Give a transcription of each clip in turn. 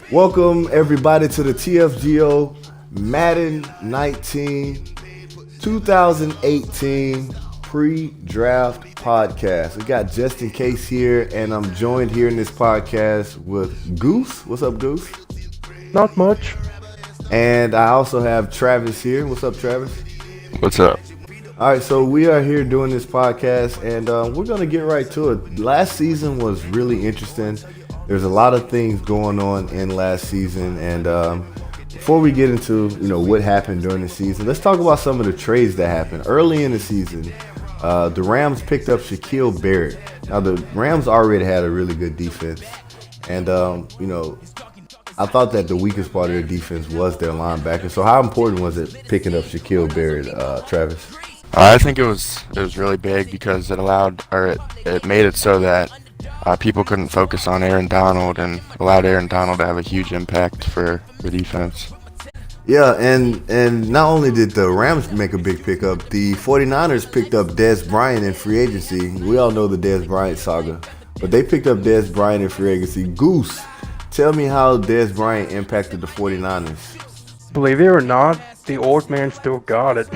Welcome everybody to the TFGO Madden 19 2018 pre-draft podcast. We got Just in Case here, and I'm joined here in this podcast with Goose. What's up, Goose? Not much. And I also have Travis here. What's up, Travis? What's up? All right, so we are here doing this podcast, and we're going to get right to it. Last season was really interesting. There's a lot of things going on in last season, and before we get into what happened during the season, let's talk about some of the trades that happened early in the season. The Rams picked up Shaquille Barrett. Now the Rams already had a really good defense, and I thought that the weakest part of their defense was their linebacker. So how important was it picking up Shaquille Barrett, Travis? I think it was really big because it made it so that people couldn't focus on Aaron Donald and allowed Aaron Donald to have a huge impact for the defense. Yeah, and not only did the Rams make a big pickup, the 49ers picked up Dez Bryant in free agency. We all know the Dez Bryant saga, but they picked up Dez Bryant in free agency. Goose, tell me how Dez Bryant impacted the 49ers. Believe it or not, the old man still got it.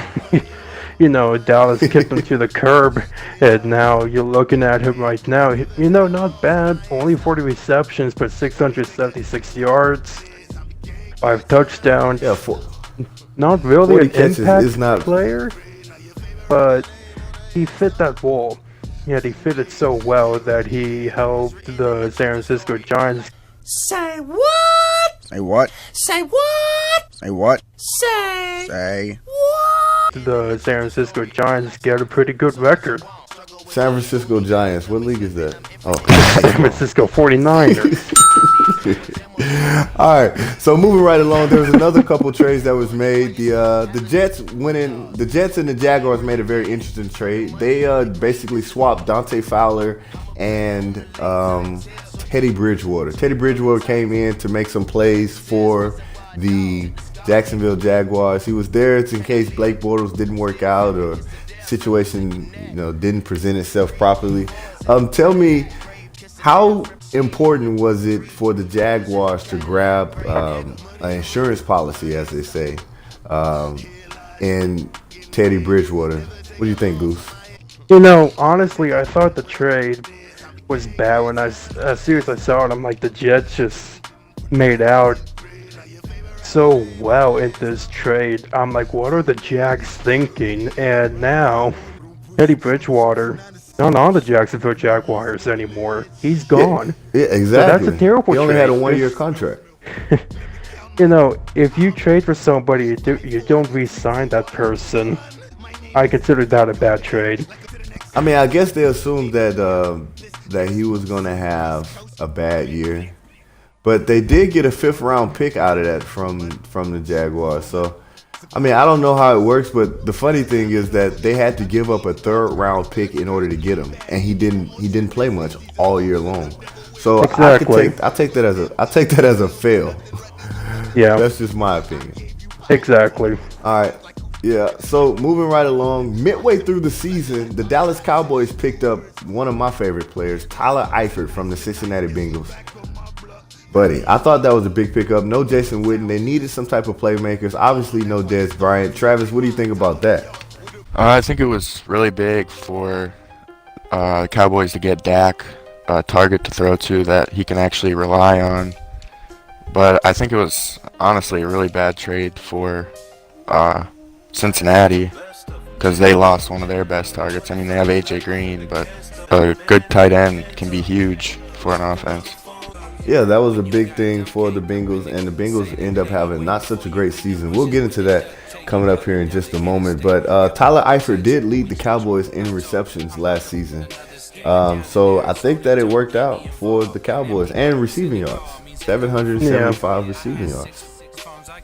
Dallas kicked him to the curb, and now you're looking at him right now. Not bad. Only 40 receptions, but 676 yards, 5 touchdowns. Yeah, not really an impact player, but he fit that role. Yet he fit it so well that he helped the San Francisco Giants. Say what? Say what? Say what? Say what? Say what? The San Francisco Giants get a pretty good record. San Francisco Giants. What league is that? Oh, San Francisco 49ers. All right. So moving right along, there was another couple trades that was made. The Jets went in. The Jets and the Jaguars made a very interesting trade. They basically swapped Dante Fowler and Teddy Bridgewater. Teddy Bridgewater came in to make some plays for the Jacksonville Jaguars. He was there in case Blake Bortles didn't work out or situation didn't present itself properly. Tell me, how important was it for the Jaguars to grab an insurance policy, as they say, in Teddy Bridgewater? What do you think, Goose? Honestly, I thought the trade was bad when as soon as I saw it. I'm like, the Jets just made out so well in this trade. I'm like, what are the Jags thinking? And now Teddy Bridgewater not on the Jacksonville Jaguars anymore. He's gone. Yeah, exactly. So that's a terrible trade. He only had a 1-year contract. If you trade for somebody, you don't re-sign that person. I consider that a bad trade. I mean, I guess they assumed that he was going to have a bad year. But they did get a 5th-round pick out of that from the Jaguars. So, I mean, I don't know how it works, but the funny thing is that they had to give up a 3rd-round pick in order to get him, and he didn't play much all year long. So exactly. I take that as a fail. Yeah, that's just my opinion. Exactly. All right. Yeah. So moving right along, midway through the season, the Dallas Cowboys picked up one of my favorite players, Tyler Eifert from the Cincinnati Bengals. Buddy, I thought that was a big pickup. No Jason Witten. They needed some type of playmakers. Obviously, no Dez Bryant. Travis, what do you think about that? I think it was really big for the Cowboys to get Dak a target to throw to that he can actually rely on. But I think it was honestly a really bad trade for Cincinnati because they lost one of their best targets. I mean, they have A.J. Green, but a good tight end can be huge for an offense. Yeah, that was a big thing for the Bengals, and the Bengals end up having not such a great season. We'll get into that coming up here in just a moment. But Tyler Eifert did lead the Cowboys in receptions last season. So I think that it worked out for the Cowboys, and receiving yards, 775 receiving yards.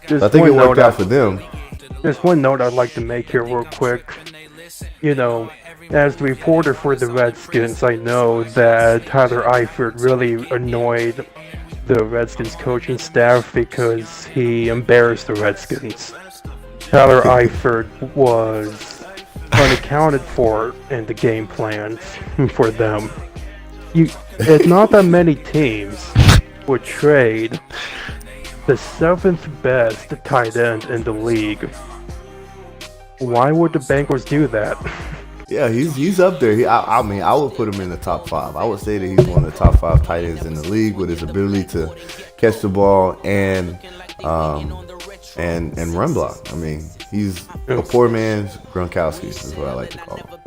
So I think it worked out for them. There's one note I'd like to make here real quick. As the reporter for the Redskins, I know that Tyler Eifert really annoyed the Redskins coaching staff because he embarrassed the Redskins. Tyler Eifert was unaccounted for in the game plans for them. It's not that many teams would trade the 7th best tight end in the league. Why would the Bengals do that? Yeah, he's up there. I mean, I would put him in the top 5. I would say that he's one of the top 5 tight ends in the league with his ability to catch the ball and run block. I mean, he's a poor man's Gronkowski, is what I like to call him.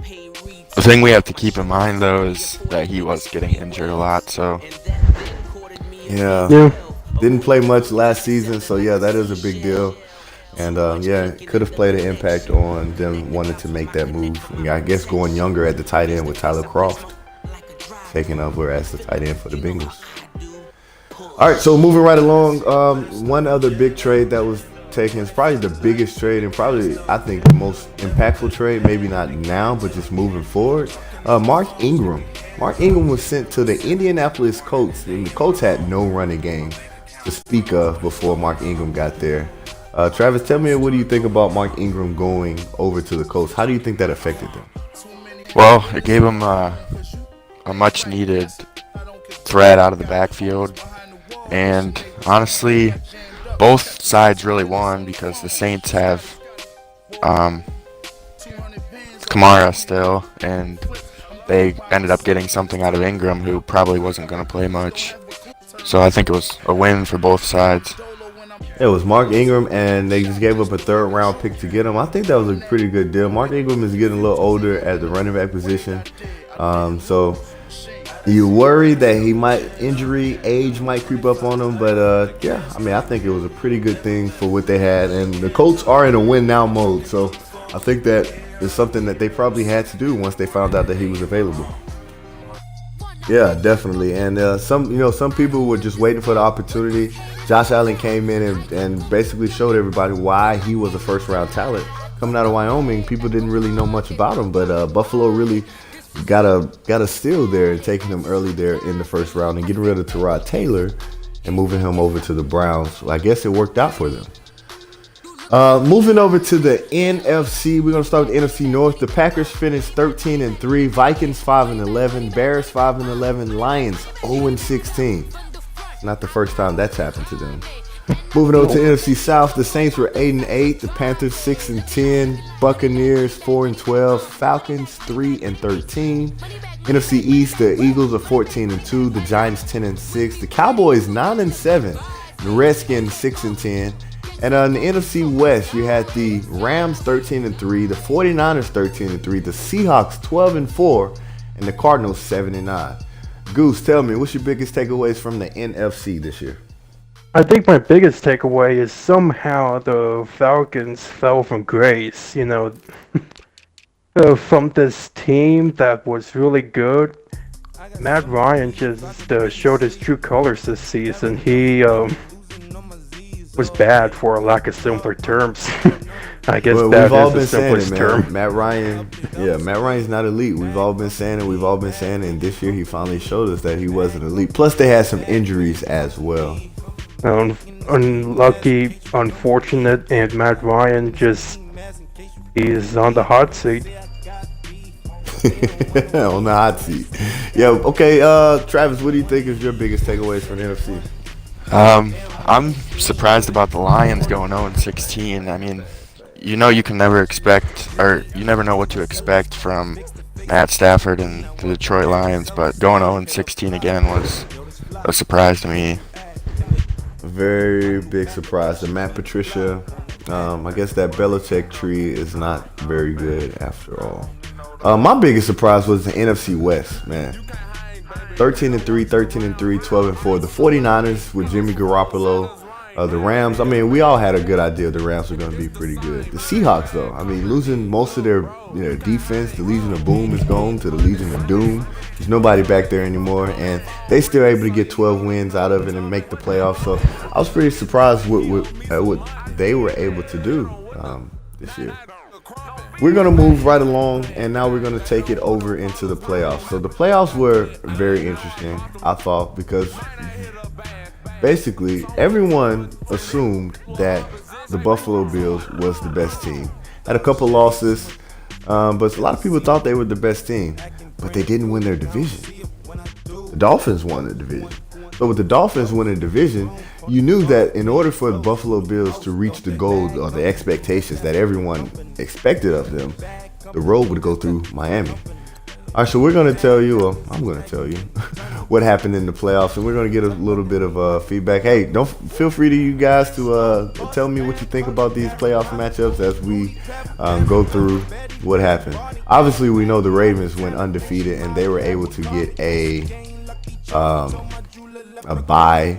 The thing we have to keep in mind, though, is that he was getting injured a lot, so... Yeah. Didn't play much last season, so yeah, that is a big deal. And yeah, could have played an impact on them wanting to make that move. And I guess going younger at the tight end with Tyler Kroft taking over as the tight end for the Bengals. All right, so moving right along, one other big trade that was taken is probably the biggest trade and probably, I think, the most impactful trade, maybe not now, but just moving forward. Mark Ingram. Mark Ingram was sent to the Indianapolis Colts, and the Colts had no running game to speak of before Mark Ingram got there. Travis, tell me, what do you think about Mark Ingram going over to the Colts? How do you think that affected them? Well, it gave him a much-needed threat out of the backfield. And honestly, both sides really won because the Saints have Kamara still, and they ended up getting something out of Ingram, who probably wasn't going to play much. So I think it was a win for both sides. It was Mark Ingram, and they just gave up a 3rd-round pick to get him. I think that was a pretty good deal. Mark Ingram is getting a little older at the running back position. So you worry that age might creep up on him. But, yeah, I mean, I think it was a pretty good thing for what they had. And the Colts are in a win-now mode. So I think that is something that they probably had to do once they found out that he was available. Yeah, definitely. And some people were just waiting for the opportunity. Josh Allen came in and basically showed everybody why he was a first-round talent. Coming out of Wyoming, people didn't really know much about him, but Buffalo really got a steal there and taking him early there in the 1st round and getting rid of Tyrod Taylor and moving him over to the Browns. Well, I guess it worked out for them. Moving over to the NFC, we're going to start with the NFC North. The Packers finished 13-3, Vikings 5-11, Bears 5-11, Lions 0-16. Not the first time that's happened to them. Moving over to the NFC South, the Saints were 8-8, the Panthers 6-10, Buccaneers 4-12, Falcons 3-13. NFC East, the Eagles are 14-2, the Giants 10-6, the Cowboys 9-7, the Redskins 6-10. And in the NFC West, you had the Rams 13-3, the 49ers 13-3, the Seahawks 12-4, and the Cardinals 7-9. Goose, tell me, what's your biggest takeaways from the NFC this year? I think my biggest takeaway is somehow the Falcons fell from grace, from this team that was really good. Matt Ryan just showed his true colors this season. He was bad, for a lack of simpler terms. I guess well, that we've all is been the saying simplest it, term. man. Matt Ryan's not elite. We've all been saying it, and this year he finally showed us that he wasn't elite. Plus, they had some injuries as well. Unlucky, unfortunate, and Matt Ryan he's on the hot seat. On the hot seat. Yeah, okay, Travis, what do you think is your biggest takeaways from the NFC? I'm surprised about the Lions going 0-16. I mean, you can never expect, or you never know what to expect from Matt Stafford and the Detroit Lions, but going 0-16 again was a surprise to me. A very big surprise. And Matt Patricia, I guess that Belichick tree is not very good after all. My biggest surprise was the NFC West, man. 13-3, 13-3, 12-4. The 49ers with Jimmy Garoppolo. The Rams, I mean, we all had a good idea the Rams were going to be pretty good. The Seahawks, though, I mean, losing most of their defense, the Legion of Boom is gone to the Legion of Doom. There's nobody back there anymore, and they still able to get 12 wins out of it and make the playoffs. So I was pretty surprised what they were able to do this year. We're going to move right along, and now we're going to take it over into the playoffs. So the playoffs were very interesting, I thought, because basically everyone assumed that the Buffalo Bills was the best team. Had a couple losses, but a lot of people thought they were the best team, but they didn't win their division. The Dolphins won the division. So with the Dolphins winning the division, you knew that in order for the Buffalo Bills to reach the goal or the expectations that everyone expected of them, the road would go through Miami. All right, so we're going to tell you, or I'm going to tell you, what happened in the playoffs, and we're going to get a little bit of feedback. Hey, don't feel free to you guys to tell me what you think about these playoff matchups as we go through what happened. Obviously, we know the Ravens went undefeated, and they were able to get a bye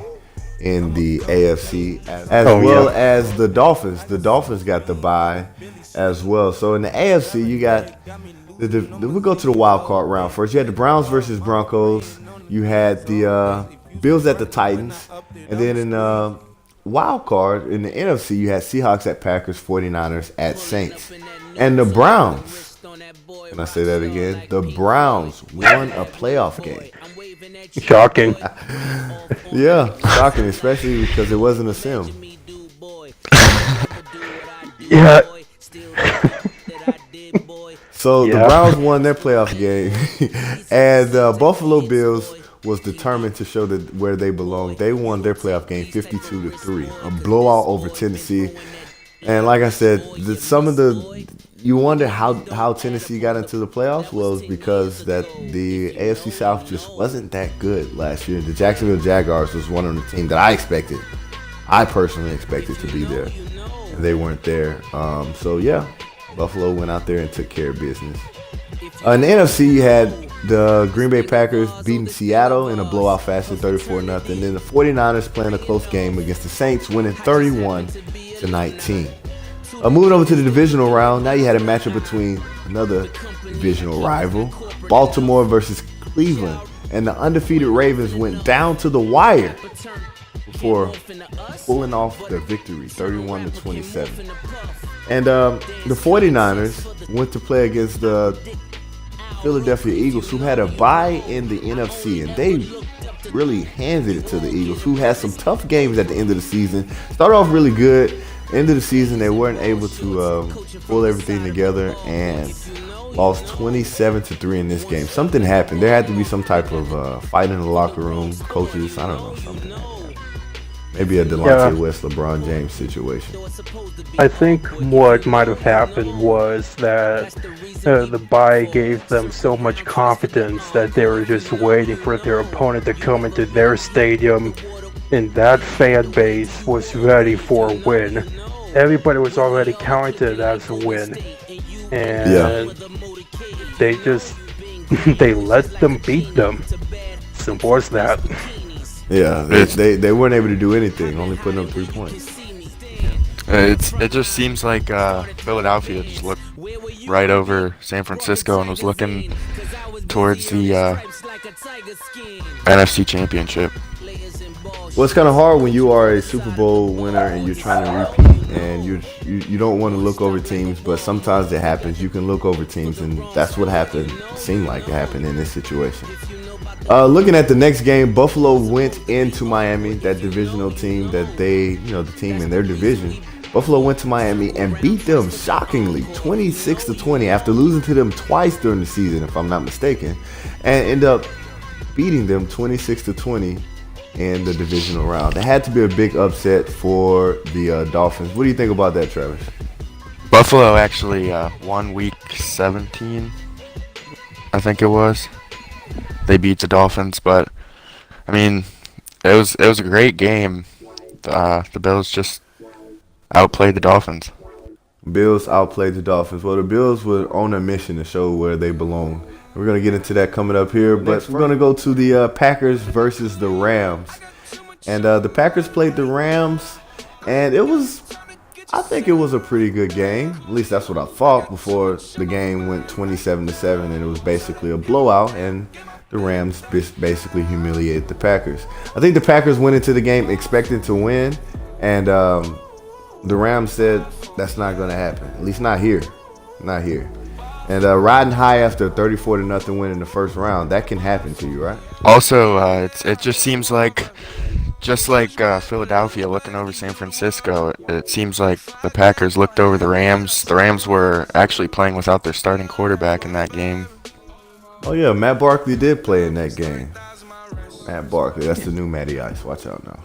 in the AFC, as well as the Dolphins. The Dolphins got the bye as well. So in the AFC, you got we'll go to the wild card round first. You had the Browns versus Broncos. You had the Bills at the Titans. And then in the wild card, in the NFC, you had Seahawks at Packers, 49ers at Saints. And the Browns, can I say that again? The Browns won a playoff game. Shocking. Yeah, shocking, especially because it wasn't a sim. Yeah. So the Browns won their playoff game, and Buffalo Bills was determined to show that where they belong. They won their playoff game 52-3, a blowout over Tennessee. And like I said, you wonder how Tennessee got into the playoffs. Well, it's because that the AFC South just wasn't that good last year. The Jacksonville Jaguars was one of the teams that I personally expected to be there, and they weren't there. So yeah. Buffalo went out there and took care of business. In the NFC, you had the Green Bay Packers beating Seattle in a blowout fashion, 34-0. Then the 49ers playing a close game against the Saints, winning 31-19. Moving over to the divisional round, now you had a matchup between another divisional rival, Baltimore versus Cleveland. And the undefeated Ravens went down to the wire before pulling off the victory, 31-27. And the 49ers went to play against the Philadelphia Eagles, who had a bye in the NFC, and they really handed it to the Eagles, who had some tough games at the end of the season. Started off really good. End of the season, they weren't able to pull everything together and lost 27-3 in this game. Something happened. There had to be some type of fight in the locker room. Coaches, I don't know, something happened. Maybe a Delonte West, LeBron James situation. I think what might have happened was that the bye gave them so much confidence that they were just waiting for their opponent to come into their stadium, and that fan base was ready for a win. Everybody was already counted as a win, and they just they let them beat them. Simple as that. Yeah, they weren't able to do anything, only putting up 3 points. It just seems like Philadelphia just looked right over San Francisco and was looking towards the NFC Championship. Well, it's kind of hard when you are a Super Bowl winner and you're trying to repeat, and you don't want to look over teams, but sometimes it happens. You can look over teams, and that's what happened. It seemed like it happened in this situation. Looking at the next game, Buffalo went into Miami, that divisional team that the team in their division. Buffalo went to Miami and beat them shockingly, 26-20, after losing to them twice during the season, if I'm not mistaken, and end up beating them 26-20 in the divisional round. That had to be a big upset for the Dolphins. What do you think about that, Travis? Buffalo actually won Week 17, I think it was. They beat the Dolphins, but I mean, it was a great game. The Bills just outplayed the Dolphins. Bills outplayed the Dolphins. Well, the Bills were on a mission to show where they belong. We're going to get into that coming up here, but we're going to go to the Packers versus the Rams. And the Packers played the Rams, and I think it was a pretty good game. At least that's what I thought before the game went 27-7, and it was basically a blowout, and the Rams basically humiliated the Packers. I think the Packers went into the game expecting to win, and the Rams said that's not going to happen. At least not here. Not here. And riding high after a 34-0 win in the first round, that can happen to you, right? Also, it just seems like, just like Philadelphia looking over San Francisco, it seems like the Packers looked over the Rams. The Rams were actually playing without their starting quarterback in that game. Oh, yeah, Matt Barkley did play in that game. Matt Barkley, that's the new Matty Ice. Watch out now.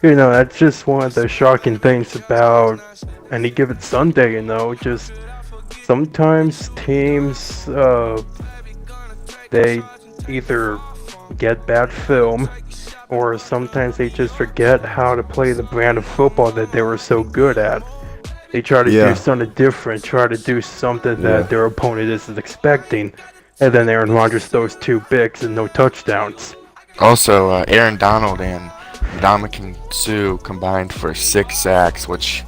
You know, that's just one of the shocking things about any given Sunday, you know, just sometimes teams, they either get bad film, or sometimes they just forget how to play the brand of football that they were so good at. They try to do something different, try to do something that their opponent isn't expecting, and then Aaron Rodgers throws 2 picks and no touchdowns. Also, Aaron Donald and Ndamukong Suh combined for 6 sacks, which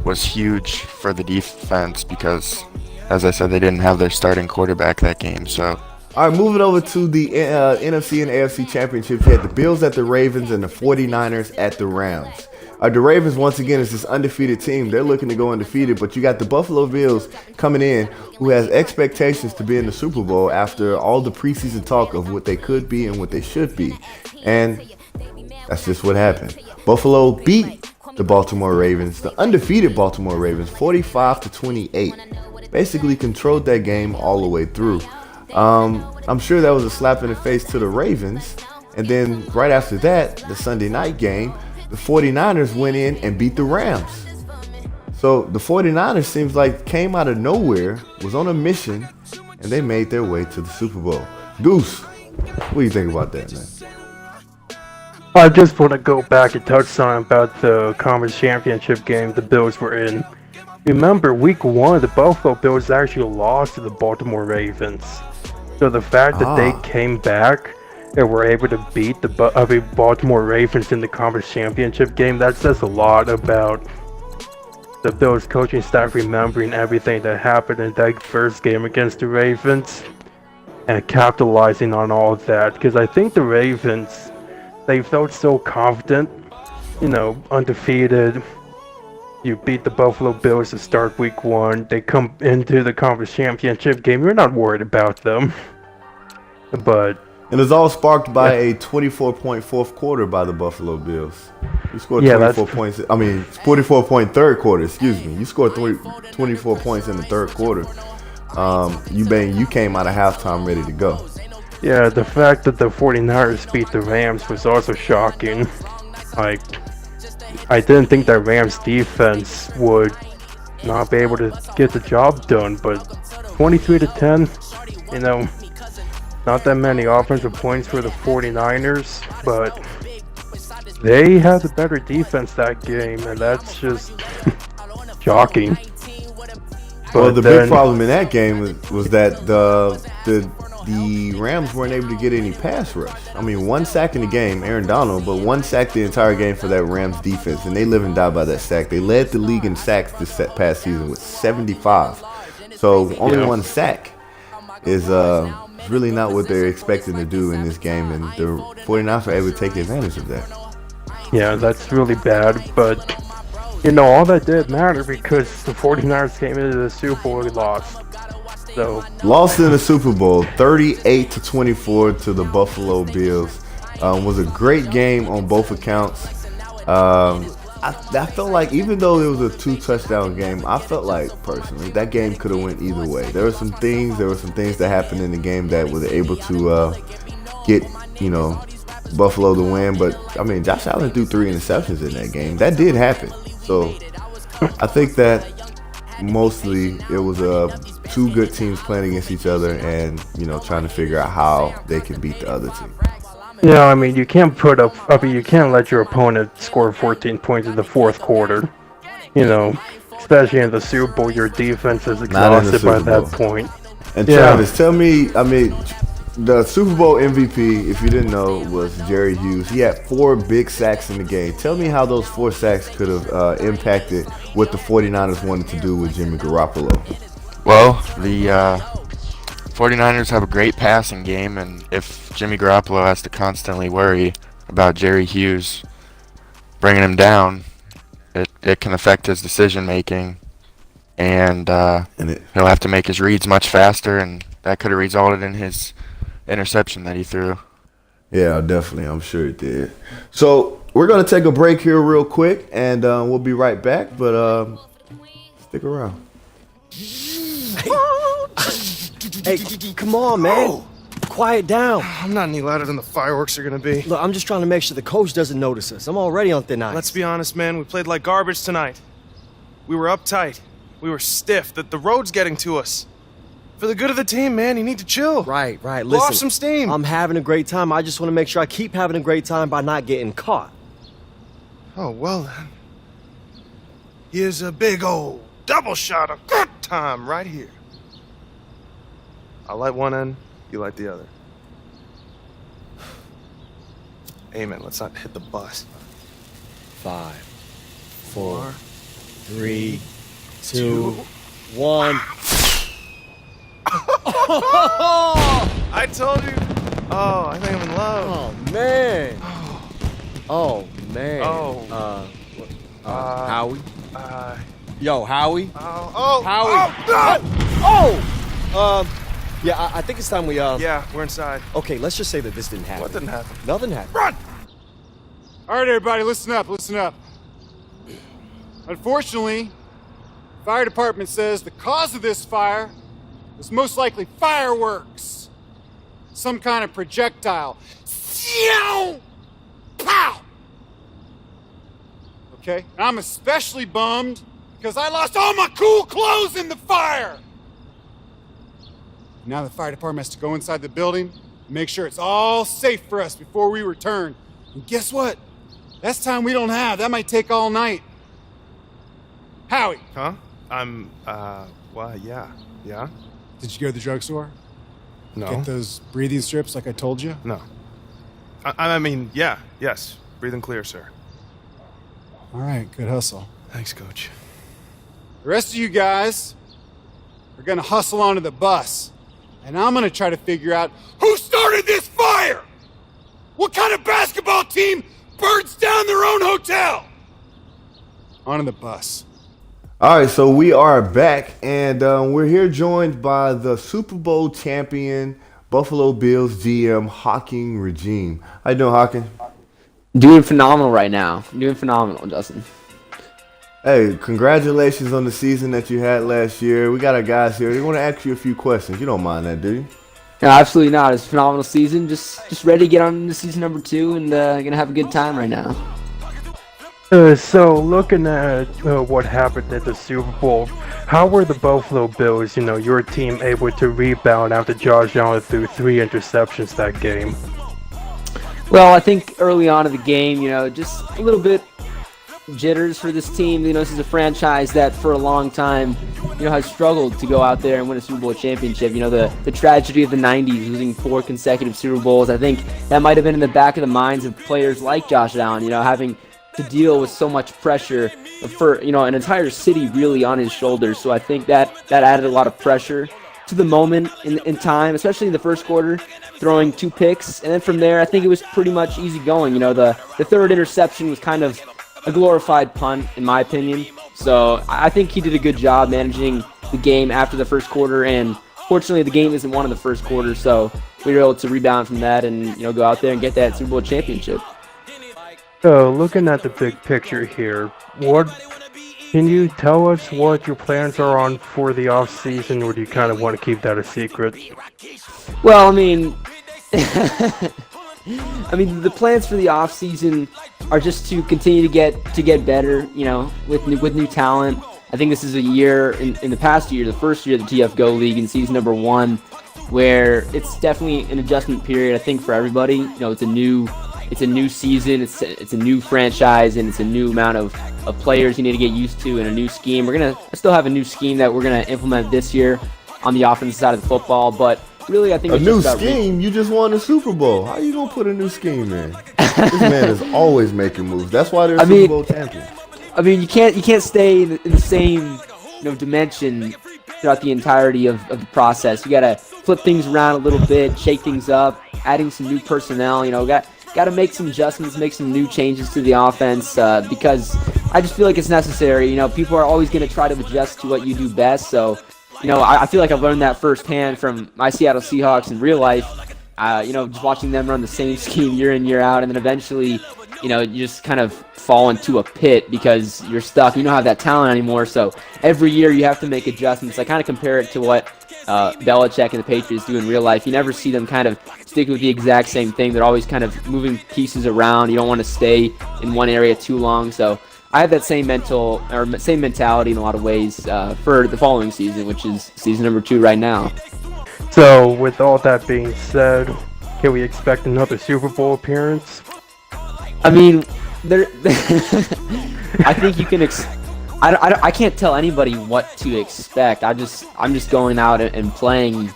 was huge for the defense because, as I said, they didn't have their starting quarterback that game. So, all right, moving over to the NFC and AFC championships, you had the Bills at the Ravens and the 49ers at the Rams. The Ravens, once again, is this undefeated team. They're looking to go undefeated, but you got the Buffalo Bills coming in who has expectations to be in the Super Bowl after all the preseason talk of what they could be and what they should be. And that's just what happened. Buffalo beat the Baltimore Ravens, the undefeated Baltimore Ravens, 45-28. Basically controlled that game all the way through. I'm sure that was a slap in the face to the Ravens. And then right after that, the Sunday night game, the 49ers went in and beat the Rams. So the 49ers seems like came out of nowhere, was on a mission, and they made their way to the Super Bowl. Goose, what do you think about that, man? I just want to go back and touch on about the conference championship game the Bills were in. Remember, week 1, the Buffalo Bills actually lost to the Baltimore Ravens. So the fact that they came back and were able to beat the Baltimore Ravens in the conference championship game, that says a lot about the Bills coaching staff remembering everything that happened in that first game against the Ravens and capitalizing on all of that. Because I think the Ravens, they felt so confident, you know, undefeated. You beat the Buffalo Bills to start week 1. They come into the conference championship game. You're not worried about them. But and it's all sparked by a 24-point fourth quarter by the Buffalo Bills. You scored 24 points. 44-point third quarter. Excuse me. You scored 24 points in the third quarter. You came out of halftime ready to go. Yeah, the fact that the 49ers beat the Rams was also shocking. Like, I didn't think that Rams defense would not be able to get the job done, but 23-10, you know, not that many offensive points for the 49ers, but they had the better defense that game, and that's just shocking. Well, the big problem in that game was that the Rams weren't able to get any pass rush. I mean, 1 sack in the game, Aaron Donald, but 1 sack the entire game for that Rams defense, and they live and die by that sack. They led the league in sacks this past season with 75. So only 1 sack is really not what they're expecting to do in this game, and the 49ers were able to take advantage of that. Yeah, that's really bad, but you know, all that did matter because the 49ers came into the Super Bowl and lost. So lost in the Super Bowl, 38-24 to the Buffalo Bills. Was a great game on both accounts. I felt like, even though it was a 2-touchdown game, I felt like personally that game could have went either way. There were some things that happened in the game that were able to get, you know, Buffalo to win. But I mean, Josh Allen threw 3 interceptions in that game. That did happen. So I think that mostly it was 2 good teams playing against each other, and you know, trying to figure out how they can beat the other team. Yeah, I mean, you can't you can't let your opponent score 14 points in the fourth quarter. You know, especially in the Super Bowl, your defense is exhausted by that point. And Travis, tell me, I mean, the Super Bowl MVP, if you didn't know, was Jerry Hughes. He had 4 big sacks in the game. Tell me how those 4 sacks could have impacted what the 49ers wanted to do with Jimmy Garoppolo. Well, the 49ers have a great passing game, and if Jimmy Garoppolo has to constantly worry about Jerry Hughes bringing him down, it can affect his decision making, and he'll have to make his reads much faster, and that could have resulted in his interception that he threw. Yeah, definitely. I'm sure it did. So we're going to take a break here real quick, and we'll be right back, but stick around. Hey, come on, man. quiet down. I'm not any louder than the fireworks are gonna be. Look, I'm just trying to make sure the coach doesn't notice us. I'm already on thin ice. Let's be honest, man. We played like garbage tonight. We were uptight. We were stiff. The road's getting to us. For the good of the team, man, you need to chill. Right. Blow Listen, off some steam. I'm having a great time. I just want to make sure I keep having a great time by not getting caught. Oh, well then. Here's a big old double shot of good time right here. I'll light one end, you light the other. Amen. Let's not hit the bus. 5, 4, 3, 2, 1. I told you. Oh, I think I'm in love. Oh, man. Oh, man. Oh. Howie? Yo, Howie? Oh. Howie. Yeah, I think it's time we, Yeah, we're inside. Okay, let's just say that this didn't happen. What didn't happen? Nothing happened. Run! All right, everybody, listen up, listen up. Unfortunately, the fire department says the cause of this fire was most likely fireworks. Some kind of projectile. Pow! Okay, and I'm especially bummed because I lost all my cool clothes in the fire. Now the fire department has to go inside the building and make sure it's all safe for us before we return. And guess what? That's time we don't have. That might take all night. Howie. Huh? Well, yeah. Yeah? Did you go to the drugstore? No. Get those breathing strips like I told you? No. I mean, yeah, yes. Breathing clear, sir. All right, good hustle. Thanks, Coach. The rest of you guys are gonna hustle onto the bus, and I'm gonna try to figure out who started this fire! What kind of basketball team burns down their own hotel? Onto the bus. All right, so we are back, and we're here joined by the Super Bowl champion Buffalo Bills GM Hawking Regime. How you doing, Hawking? Doing phenomenal right now. Doing phenomenal, Justin. Hey, congratulations on the season that you had last year. We got our guys here. They want to ask you a few questions. You don't mind that, do you? No, absolutely not. It's a phenomenal season. Just ready to get on to season number 2 and gonna have a good time right now. So looking at what happened at the Super Bowl, how were the Buffalo Bills, your team, able to rebound after Josh Allen threw 3 interceptions that game? Well, I think early on in the game, just a little bit jitters for this team. This is a franchise that for a long time, has struggled to go out there and win a Super Bowl championship. The tragedy of the 90s, losing 4 consecutive Super Bowls. I think that might have been in the back of the minds of players like Josh Allen, having to deal with so much pressure for, an entire city really on his shoulders. So I think that added a lot of pressure to the moment in time, especially in the first quarter, throwing 2 picks. And then from there, I think it was pretty much easy going. The third interception was kind of a glorified punt, in my opinion. So I think he did a good job managing the game after the first quarter. And fortunately, the game isn't won in the first quarter, so we were able to rebound from that and go out there and get that Super Bowl championship. Looking at the big picture here, can you tell us what your plans are on for the off season, or do you kind of want to keep that a secret? Well, I mean, the plans for the off season are just to continue to get better, with new talent. I think this is a year in the past year, the first year of the TFGO League in season number 1, where it's definitely an adjustment period. I think for everybody, it's a new season, it's a new franchise, and it's a new amount of players you need to get used to, and a new scheme. We're gonna still have a new scheme that we're gonna implement this year on the offensive side of the football, but really I think a new scheme. You just won the Super Bowl. How you gonna put a new scheme in? This man is always making moves. That's why they're Super Bowl champions. I mean, you can't stay in the same dimension throughout the entirety of the process. You gotta flip things around a little bit, shake things up, adding some new personnel. Got to make some adjustments, make some new changes to the offense because I just feel like it's necessary. People are always going to try to adjust to what you do best. So, I feel like I've learned that firsthand from my Seattle Seahawks in real life. Just watching them run the same scheme year in, year out, and then eventually, you just kind of fall into a pit because you're stuck. You don't have that talent anymore. So every year you have to make adjustments. I kind of compare it to what Belichick and the Patriots do in real life. You never see them kind of stick with the exact same thing. They're always kind of moving pieces around. You don't want to stay in one area too long. So I have that same mentality in a lot of ways for the following season, which is season number 2 right now. So, with all that being said, can we expect another Super Bowl appearance? I mean, I think you can. I can't tell anybody what to expect. I'm just going out and playing,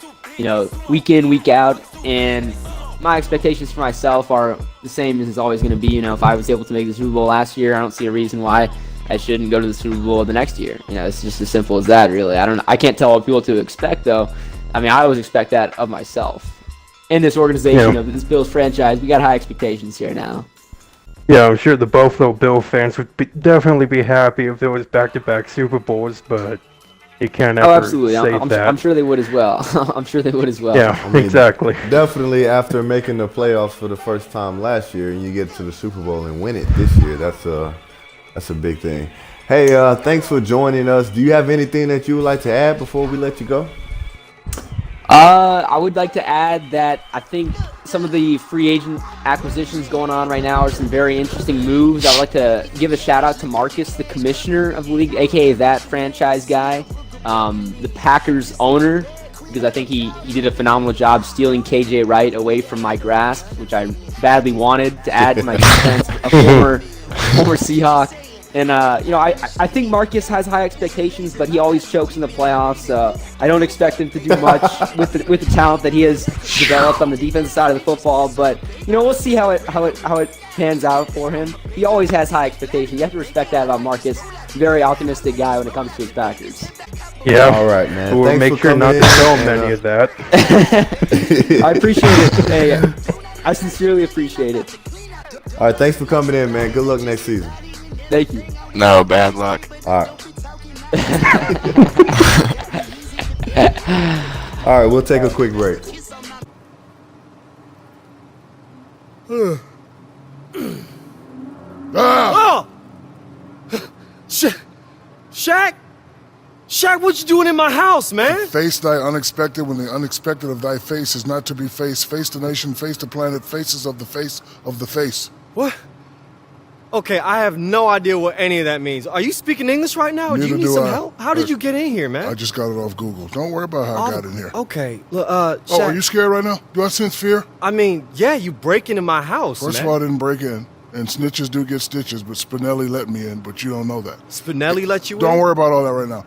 week in, week out, and my expectations for myself are the same as it's always going to be. If I was able to make the Super Bowl last year, I don't see a reason why I shouldn't go to the Super Bowl the next year. It's just as simple as that, really. I can't tell what people to expect, though. I mean, I always expect that of myself. In this organization, of this Bills franchise, we got high expectations here now. Yeah, I'm sure the Buffalo Bill fans would definitely be happy if there was back-to-back Super Bowls, but you can't ever absolutely. say that. I'm sure they would as well. I'm sure they would as well. Yeah, exactly. Definitely after making the playoffs for the first time last year, and you get to the Super Bowl and win it this year, that's a big thing. Hey, thanks for joining us. Do you have anything that you would like to add before we let you go? I would like to add that I think some of the free agent acquisitions going on right now are some very interesting moves. I would like to give a shout out to Marcus, the commissioner of the league, aka that franchise guy, the Packers owner, because I think he did a phenomenal job stealing KJ Wright away from my grasp, which I badly wanted to add to my defense, a former Seahawk. And, I think Marcus has high expectations, but he always chokes in the playoffs. I don't expect him to do much with the talent that he has developed on the defensive side of the football. But, we'll see how it pans out for him. He always has high expectations. You have to respect that about Marcus. Very optimistic guy when it comes to his Packers. Yeah. All right, man. We'll make sure not to tell him any of that. I appreciate it. Hey, I sincerely appreciate it. All right, thanks for coming in, man. Good luck next season. Thank you. No, bad luck. All right. All right, we'll take a quick break. Oh! Shaq? Shaq, what you doing in my house, man? Face thy unexpected when the unexpected of thy face is not to be faced. Face the nation, face the planet, faces of the face of the face. What? Okay, I have no idea what any of that means. Are you speaking English right now? Do you need some help? How did you get in here, man? I just got it off Google. Don't worry about how I got in here. Okay, look, Shaq, Oh, are you scared right now? Do I sense fear? I mean, yeah, you break into my house, First man. of all, I didn't break in. And snitches do get stitches, but Spinelli let me in, but you don't know that. Spinelli let you in? Don't worry about all that right now.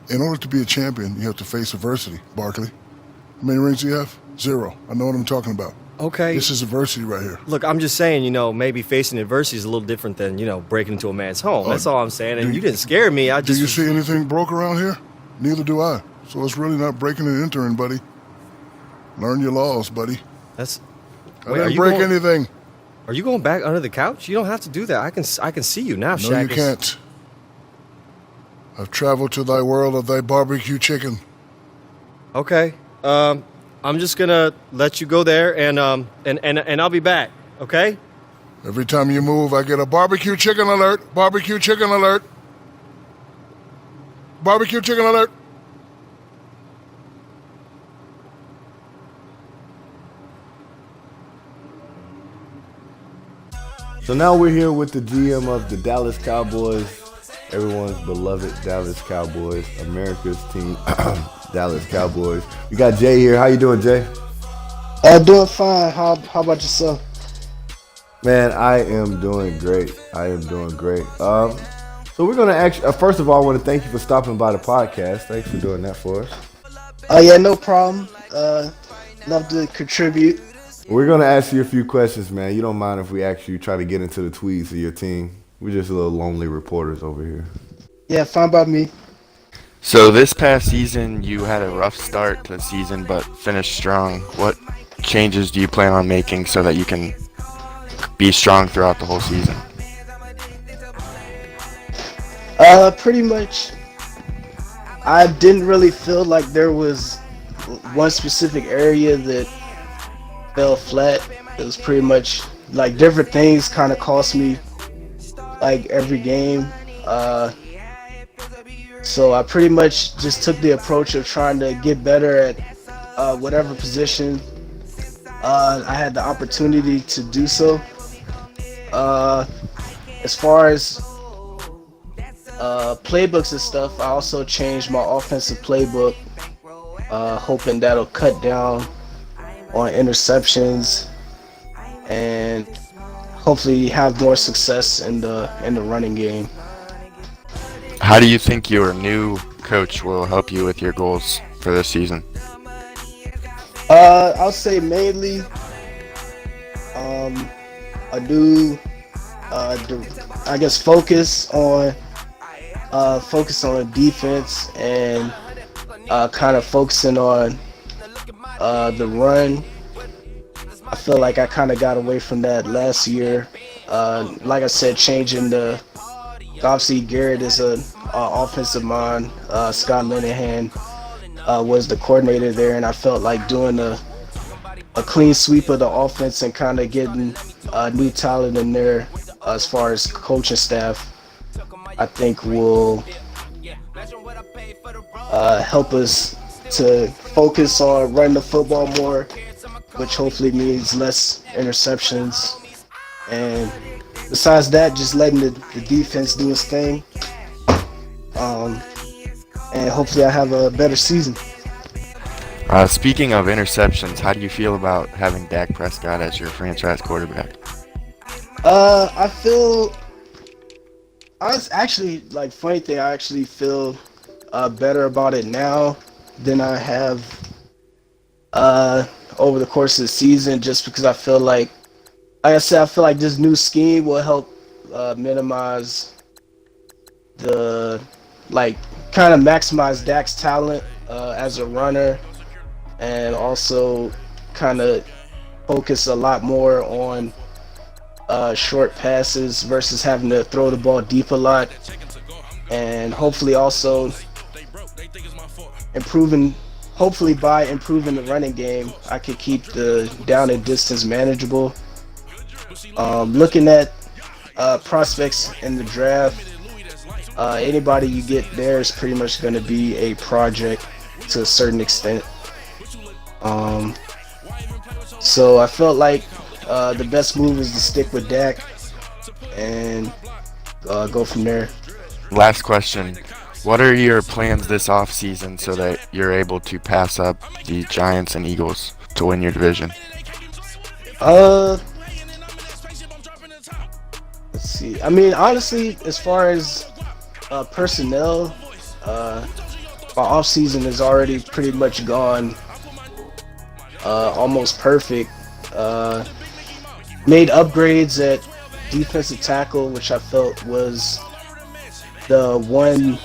In order to be a champion, you have to face adversity, Barkley. How many rings do you have? 0. I know what I'm talking about. Okay. This is adversity right here. Look, I'm just saying, maybe facing adversity is a little different than, breaking into a man's home. That's all I'm saying. And you didn't scare me. Do you see anything broke around here? Neither do I. So it's really not breaking and entering, buddy. Learn your laws, buddy. I didn't break anything. Are you going back under the couch? You don't have to do that. I can see you now, Shaq. No, you can't. I've traveled to thy world of thy barbecue chicken. Okay. I'm just gonna let you go there, and I'll be back. Okay? Every time you move, I get a barbecue chicken alert. Barbecue chicken alert. Barbecue chicken alert. So now we're here with the GM of the Dallas Cowboys, everyone's beloved Dallas Cowboys, America's team, Dallas Cowboys. We got Jay here. How you doing, Jay? Doing fine. How about yourself? Man, I am doing great. So we're gonna actually, first of all, I want to thank you for stopping by the podcast. Thanks for doing that for us. Yeah, no problem. Love to contribute. We're gonna ask you a few questions, man. You don't mind if we actually try to get into the tweets of your team? We're just a little lonely reporters over here. Yeah, fine by me. So this past season, you had a rough start to the season, but finished strong. What changes do you plan on making so that you can be strong throughout the whole season? Pretty much, I didn't really feel like there was one specific area that fell flat. It was pretty much like different things kind of cost me like every game. So I pretty much just took the approach of trying to get better at whatever position I had the opportunity to do so. As far as playbooks and stuff, I also changed my offensive playbook, hoping that'll cut down on interceptions and hopefully have more success in the running game. How do you think your new coach will help you with your goals for this season? I'll say mainly a new I guess focus on defense and kind of focusing on the run. I feel like I kind of got away from that last year. Like I said, changing obviously Garrett is an offensive mind. Scott Linehan was the coordinator there, and I felt like doing a clean sweep of the offense and kind of getting new talent in there as far as coaching staff, I think will help us to focus on running the football more, which hopefully means less interceptions. And besides that, just letting the defense do its thing. And hopefully I have a better season. Speaking of interceptions, how do you feel about having Dak Prescott as your franchise quarterback? I was actually, like, funny thing, I actually feel better about it now than I have over the course of the season, just because I feel like I said, I feel like this new scheme will help minimize kind of maximize Dak's talent as a runner, and also kind of focus a lot more on short passes versus having to throw the ball deep a lot, and hopefully also by improving the running game, I could keep the down and distance manageable. Looking at prospects in the draft, anybody you get there is pretty much going to be a project to a certain extent. So I felt like the best move is to stick with Dak and go from there. Last question. What are your plans this offseason so that you're able to pass up the Giants and Eagles to win your division? Let's see. I mean, honestly, as far as personnel, my offseason is already pretty much gone almost perfect. Made upgrades at defensive tackle, which I felt was the one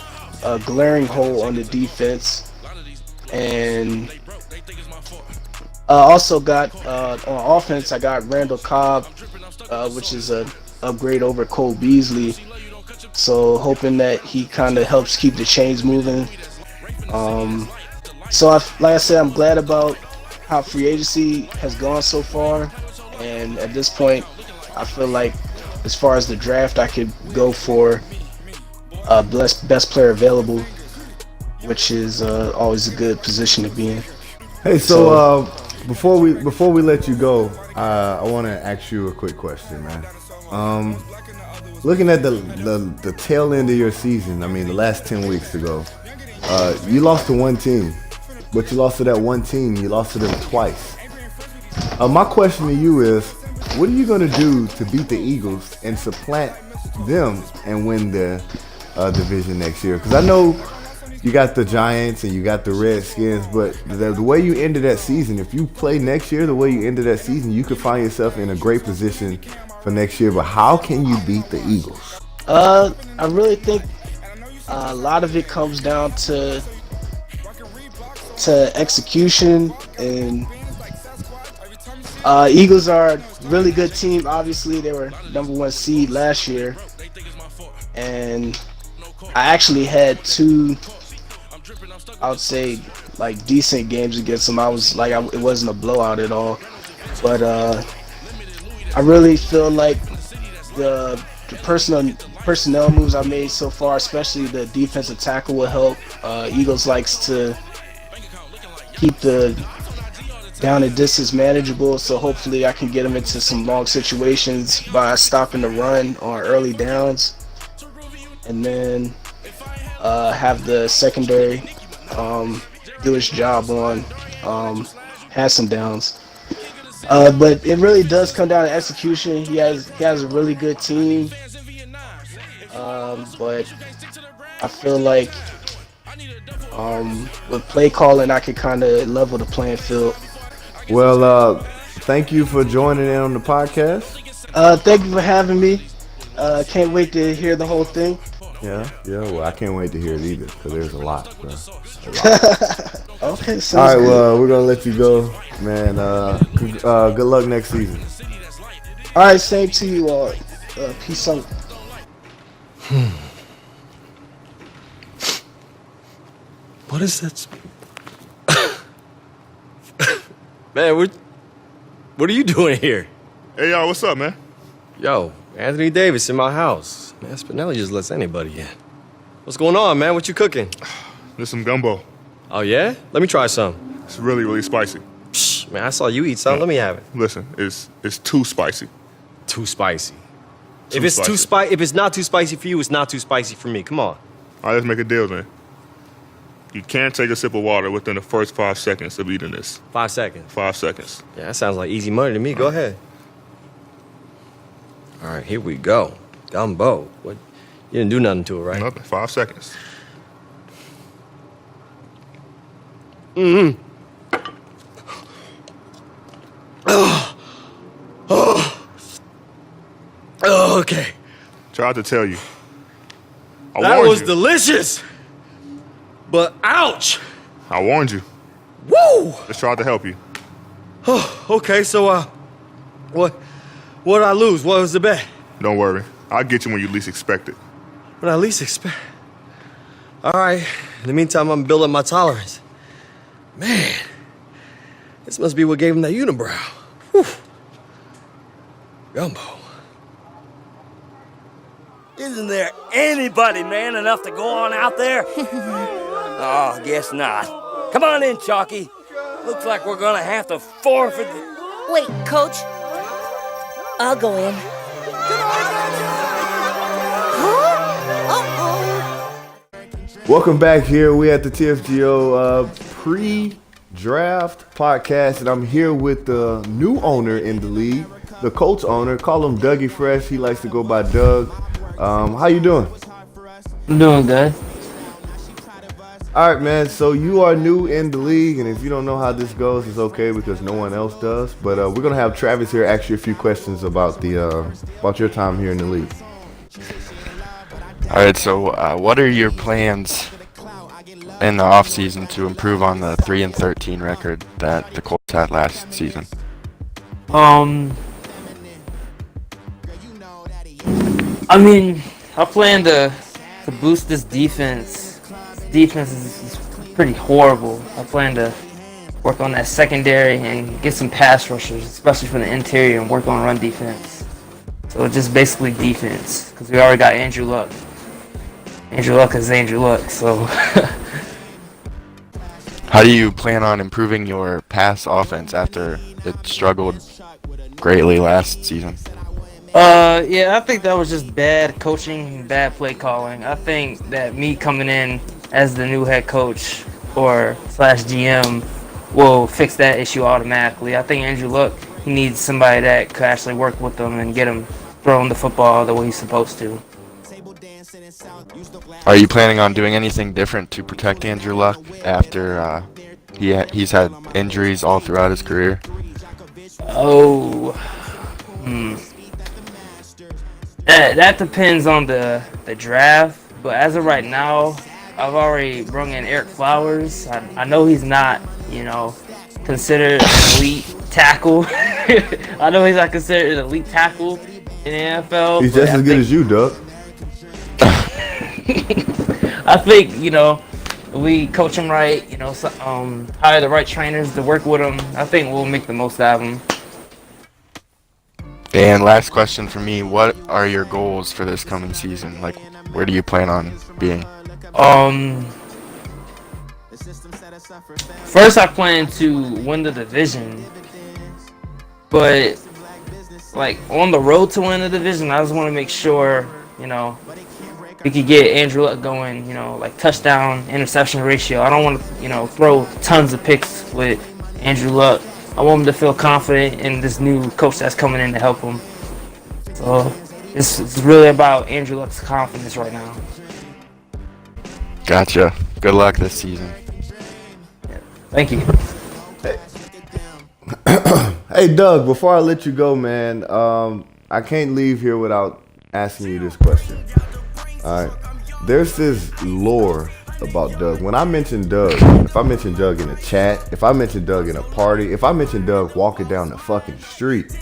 glaring hole on the defense, and also got on offense I got Randall Cobb, which is a upgrade over Cole Beasley, so hoping that he kind of helps keep the chains moving. So like I said, I'm glad about how free agency has gone so far, and at this point I feel like as far as the draft, I could go for best player available, which is always a good position to be in. Hey, so before we let you go, I want to ask you a quick question, man. Looking at the tail end of your season, I mean the last 10 weeks ago, you lost to one team, but you lost to that one team. You lost to them twice. My question to you is, what are you going to do to beat the Eagles and supplant them and win the division next year? Because I know you got the Giants and you got the Redskins, but the way you ended that season, if you play next year the way you ended that season, you could find yourself in a great position for next year. But how can you beat the Eagles? I really think a lot of it comes down to execution, and Eagles are a really good team. Obviously, they were #1 seed last year, and I actually had two, I would say, like, decent games against them. It wasn't a blowout at all, but I really feel like the personnel moves I made so far, especially the defensive tackle, will help. Eagles likes to keep the down and distance manageable, so hopefully I can get them into some long situations by stopping the run on early downs, and then have the secondary do its job on passing downs. But it really does come down to execution. He has a really good team, but I feel like with play calling, I can kind of level the playing field. Well, thank you for joining in on the podcast. Thank you for having me. Can't wait to hear the whole thing. Yeah. Well, I can't wait to hear it either because there's a lot, bro. Okay, sounds all right, good. well, we're gonna let you go, man. Good luck next season. All right, same to you all. Peace out. What is that? Man, what are you doing here? Hey, y'all, what's up, man? Yo, Anthony Davis in my house. Man, Spinelli just lets anybody in. What's going on, man? What you cooking? There's some gumbo. Oh, yeah? Let me try some. It's really, really spicy. Psh, man, I saw you eat some. Let me have it. Listen, it's too spicy. Too spicy. Too if it's spicy. if it's not too spicy for you, it's not too spicy for me. Come on. All right, let's make a deal, then. You can't take a sip of water within the first 5 seconds of eating this. 5 seconds. 5 seconds. Yeah, that sounds like easy money to me. Go ahead. All right, here we go. Gumbo. What? You didn't do nothing to it, right? Nothing. 5 seconds. Mm-hmm. Oh, okay. Tried to tell you. That was delicious. But ouch. I warned you. Woo! Just tried to help you. Oh, okay, so what did I lose? What was the bet? Don't worry. I'll get you when you least expect it. When I least expect. All right. In the meantime, I'm building my tolerance. Man, this must be what gave him that unibrow. Whew. Gumbo. Isn't there anybody man enough to go on out there? Oh, guess not. Come on in, Chalky. Looks like we're gonna have to forfeit the... Wait, Coach. I'll go in. Welcome back here. We at the TFGO pre-draft podcast, and I'm here with the new owner in the league, the Colts owner. Call him Dougie Fresh. He likes to go by Doug. How you doing? I'm doing good. All right, man. So you are new in the league, and if you don't know how this goes, it's okay because no one else does. But we're gonna have Travis here ask you a few questions about your time here in the league. All right. So, what are your plans in the offseason to improve on the 3-13 record that the Colts had last season? I mean, I plan to boost this defense. Defense is pretty horrible. I plan to work on that secondary and get some pass rushers, especially from the interior, and work on run defense. So it's just basically defense, because we already got Andrew Luck. Andrew Luck is Andrew Luck, so... How do you plan on improving your pass offense after it struggled greatly last season? Yeah, I think that was just bad coaching and bad play calling. I think that me coming in as the new head coach or slash GM will fix that issue automatically. I think Andrew Luck, he needs somebody that could actually work with him and get him throwing the football the way he's supposed to. Are you planning on doing anything different to protect Andrew Luck after he's had injuries all throughout his career? That depends on the draft, but as of right now, I've already brought in Eric Flowers. I know he's not, considered an elite tackle. I know he's not considered an elite tackle in the NFL. He's just as good as you, Doug. I think, if we coach him right, hire the right trainers to work with him, I think we'll make the most out of him. And last question for me, what are your goals for this coming season? Like, where do you plan on being? First I plan to win the division, but like on the road to win the division, I just want to make sure, you know, we could get Andrew Luck going, you know, like touchdown interception ratio. I don't want to, you know, throw tons of picks with Andrew Luck. I want him to feel confident in this new coach that's coming in to help him. So it's really about Andrew Luck's confidence right now. Gotcha. Good luck this season. Thank you. Hey, Doug, before I let you go, man, I can't leave here without asking you this question. All right. There's this lore about Doug. When I mention Doug, if I mention Doug in a chat, if I mention Doug in a party, if I mention Doug walking down the fucking street,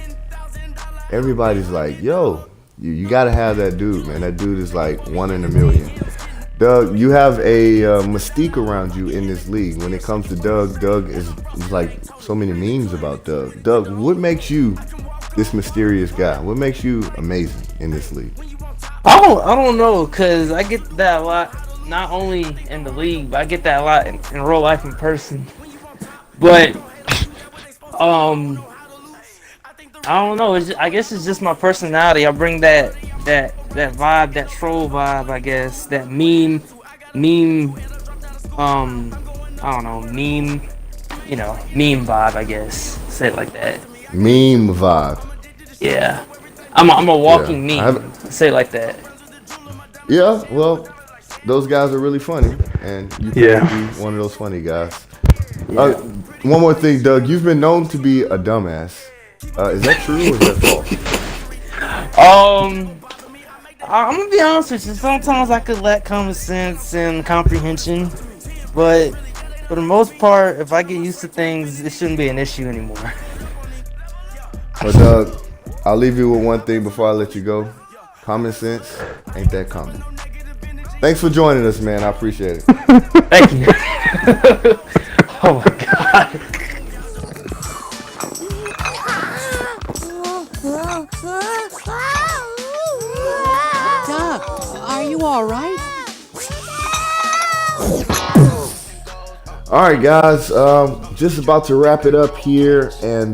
everybody's like, yo, you got to have that dude, man. That dude is like 1 in a million. Doug, you have a mystique around you in this league. When it comes to Doug is like so many memes about Doug. Doug, what makes you this mysterious guy? What makes you amazing in this league? I don't know, cause I get that a lot, not only in the league, but I get that a lot in real life in person. But I don't know. I guess it's just my personality. I bring that vibe, that troll vibe. I guess that meme. I don't know, meme. You know, meme vibe. I guess say it like that. Meme vibe. Yeah, I'm a walking meme. Say it like that. Yeah, well, those guys are really funny, and you can be one of those funny guys. Yeah. One more thing, Doug. You've been known to be a dumbass. Is that true or is that false? I'm gonna be honest with you. Sometimes I could lack common sense and comprehension, but for the most part, if I get used to things, it shouldn't be an issue anymore. Well, Doug, I'll leave you with one thing before I let you go. Common sense ain't that common. Thanks for joining us, man. I appreciate it. Thank you. Oh my God. Doug, are you all right? All right, guys. Just about to wrap it up here, and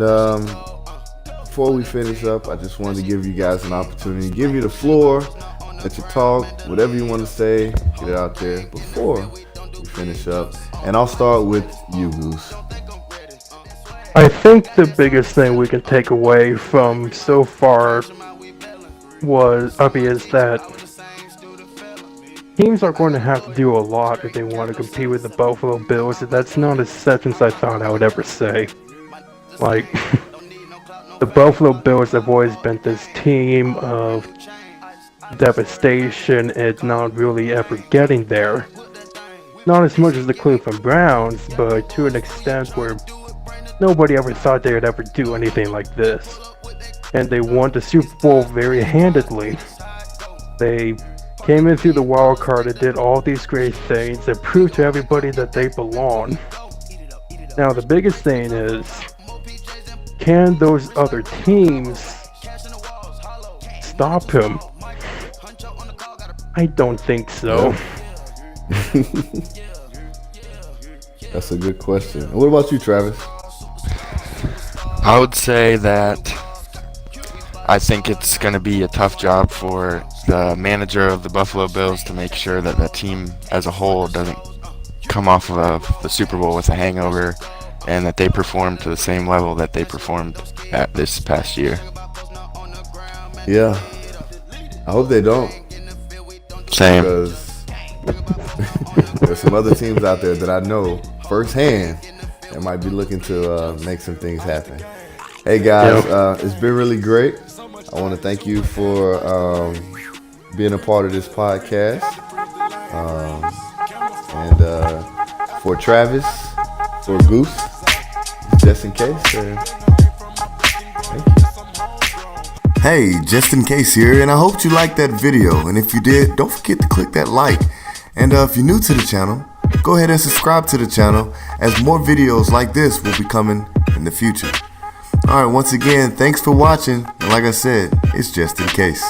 before we finish up, I just wanted to give you guys an opportunity, give you the floor, let you talk, whatever you want to say, get it out there before we finish up. And I'll start with you, Goose. I think the biggest thing we can take away from so far is that teams are going to have to do a lot if they want to compete with the Buffalo Bills. That's not a sentence I thought I would ever say. Like, the Buffalo Bills have always been this team of devastation and not really ever getting there. Not as much as the Cleveland Browns, but to an extent where nobody ever thought they would ever do anything like this. And they won the Super Bowl very handedly. They came in through the wild card and did all these great things and proved to everybody that they belong. Now the biggest thing is, can those other teams stop him? I don't think so. That's a good question. What about you, Travis? I would say that I think it's going to be a tough job for the manager of the Buffalo Bills to make sure that the team as a whole doesn't come off of the Super Bowl with a hangover and that they perform to the same level that they performed at this past year. Yeah. I hope they don't. Same. Because there's some other teams out there that I know firsthand that might be looking to make some things happen. Hey guys, it's been really great. I want to thank you for being a part of this podcast. And for Travis, for Goose, just in case. Thank you. Hey, just in case here, and I hope you liked that video. And if you did, don't forget to click that like. And if you're new to the channel, go ahead and subscribe to the channel, as more videos like this will be coming in the future. Alright, once again, thanks for watching. And like I said, it's just in case.